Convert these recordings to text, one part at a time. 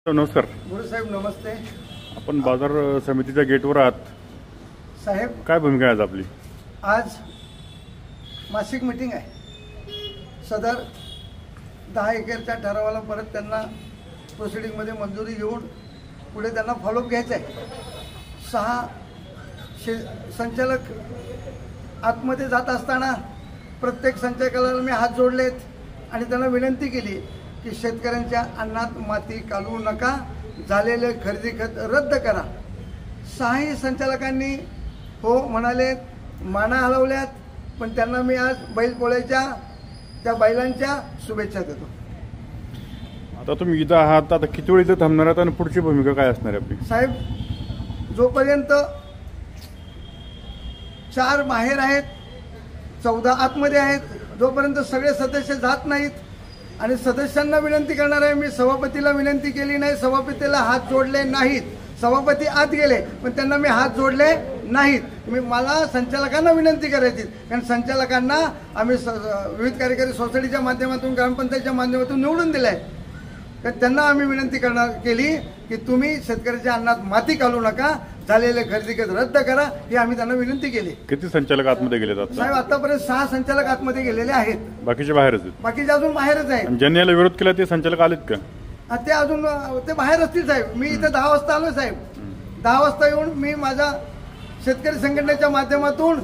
नमस्कार गुरु साहेब, नमस्ते. आपण बाजार समितीच्या गेटवर आहात साहेब, काय भूमिका आहे आज आपली? आज मासिक मीटिंग आहे. सदर 10 एकरच्या ठरावाला परत त्यांना प्रोसिडिंगमध्ये मंजुरी घेऊन पुढे त्यांना फॉलोअप घ्यायचं आहे. 6 संचालक आतमध्ये जात असताना प्रत्येक संचालकाला मी हात जोडलेत आणि त्यांना विनंती केली की शेतकऱ्यांच्या अन्नात माती कालवू नका, झालेले खरेदी खत रद्द करा. 6 संचालकांनी हो म्हणाले, माना हलवल्यात. पण त्यांना मी आज बैलपोळ्याच्या त्या बैलांच्या शुभेच्छा देतो. आता तुम्ही इथं आहात, आता किती वेळ इथं थांबणार आहात आणि पुढची भूमिका काय असणार आहे आपली? साहेब, जोपर्यंत 4 बाहेर आहेत, 14 आतमध्ये आहेत, जोपर्यंत सगळे सदस्य जात नाहीत. आणि सदस्यांना विनंती करणार आहे, मी सभापतीला विनंती केली नाही, सभापतीला हात जोडले नाहीत. सभापती आत गेले पण त्यांना मी हात जोडले नाहीत. मला संचालकांना विनंती करायची, कारण संचालकांना आम्ही विविध कार्यकारी सोसायटीच्या माध्यमातून, ग्रामपंचायतीच्या माध्यमातून निवडून दिले आहे. तर त्यांना आम्ही विनंती केली की तुम्ही शेतकऱ्याच्या अन्नात माती घालू नका, झालेले खरेदी खत रद्द करा, ही आम्ही त्यांना विनंती केली. किती संचालक आतमध्ये गेले जातात? साहेब, आतापर्यंत 6 संचालक आतमध्ये गेलेले आहेत, बाकीचे बाहेरच आहेत. बाकीचे अजून बाहेरच आहेत. ज्यांनी याला विरोध केला ते संचालक आलेत का? ते अजून ते बाहेर असतील साहेब. मी इथे 10 वाजता आलो साहेब. 10 वाजता येऊन मी माझ्या शेतकरी संघटनेच्या माध्यमातून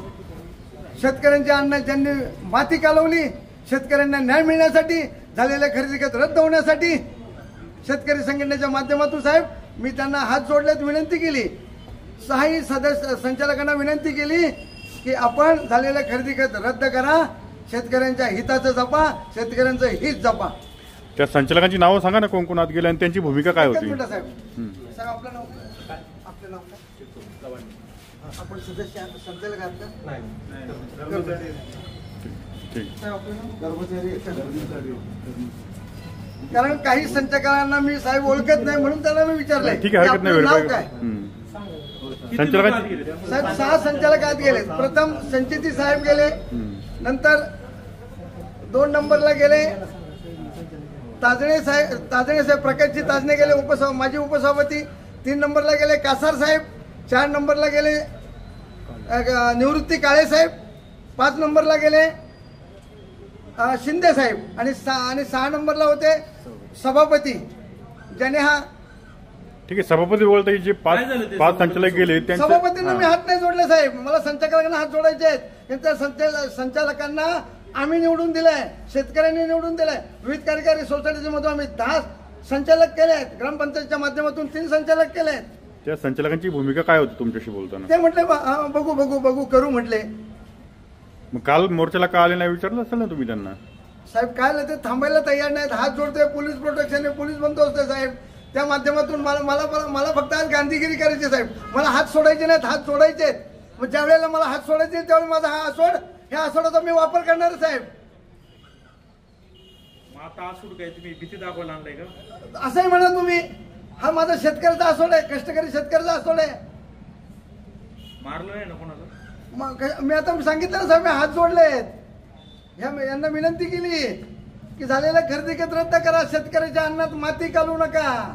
शेतकऱ्यांच्या अन्नात ज्यांनी माती कालवली, शेतकऱ्यांना न्याय मिळण्यासाठी, झालेल्या खरेदी खत रद्द होण्यासाठी शेतकरी संघटनेच्या माध्यमातून साहेब मी त्यांना हात जोडल्यात, विनंती केली. 6 सदस्य संचालकांना विनंती केली की आपण झालेल्या खरेदी खत रद्द करा, शेतकऱ्यांच्या हिताचं जपा, शेतकऱ्यांचं हित जपा. त्या संचालकांची नावं सांगा ना, कोण कोण आत गेले आणि त्यांची भूमिका काय होती? साहेब, साहेब आपलं नाव काय? आपलं नाव काय? आपण सदस्य संचालक आहात का? नाही. कारण काही संचालकांना मी साहेब ओळखत नाही, म्हणून त्यांना मी विचारलंय. ठीक आहे, हरकत नाही. नाव काय? संचालकांची साहेब 6 संचालक आत गेले. प्रथम संचिती साहेब गेले, नंतर 2 नंबरला गेले ताजणे साहेब प्रकाशजी ताजणे गेले, माजी उपसभापती. 3 नंबरला गेले कासार साहेब. 4 नंबरला गेले निवृत्ती काळे साहेब. 5 नंबरला गेले शिंदे साहेब. आणि 6 नंबरला होते सभापती, ज्याने हा ठीक आहे. सभापती बोलताय जे 5 संचालक गेले सभापतींना मी हात नाही जोडले साहेब. मला संचालकांना हात जोडायचे आहेत. त्यांच्या संचालकांना आम्ही निवडून दिलाय, शेतकऱ्यांनी निवडून दिलाय. विविध कार्यकारी सोसायटीच्या मधून आम्ही 10 संचालक केले आहेत, ग्रामपंचायतीच्या माध्यमातून 3 संचालक केले आहेत. त्या संचालकांची भूमिका काय होती तुमच्याशी बोलताना? ते म्हटले बघू करू म्हटले. मग काल मोर्चाला का आले नाही विचारलं असेल ना तुम्ही त्यांना? साहेब काय ते थांबायला तयार नाहीत. हात जोडतोय, पोलीस प्रोटेक्शन आहे, पोलीस बंदोबस्त आहे साहेब. त्या माध्यमातून मला फक्त आज गांधीगिरी करायची साहेब. मला हात सोडायचे नाहीत, हात सोडायचे. मग ज्या वेळेला मला हात सोडायचे त्यावेळी माझा हा आसोड, ह्या आसोडाचा मी वापर करणार साहेब. आता आसूड काय तुम्ही भीती दाखवायला आणलाय का? असंही म्हणा तुम्ही. हा माझा शेतकऱ्याचा आसोड आहे, कष्टकरी शेतकऱ्याचा आसोड आहे. मारलं नाही ना कोणाला? मी आता सांगितलं ना साहेब, मी हात जोडलेत. यांना विनंती केली की झालेल्या खरेदी खत रद्द करा, शेतकऱ्याच्या अन्नात माती घालू नका.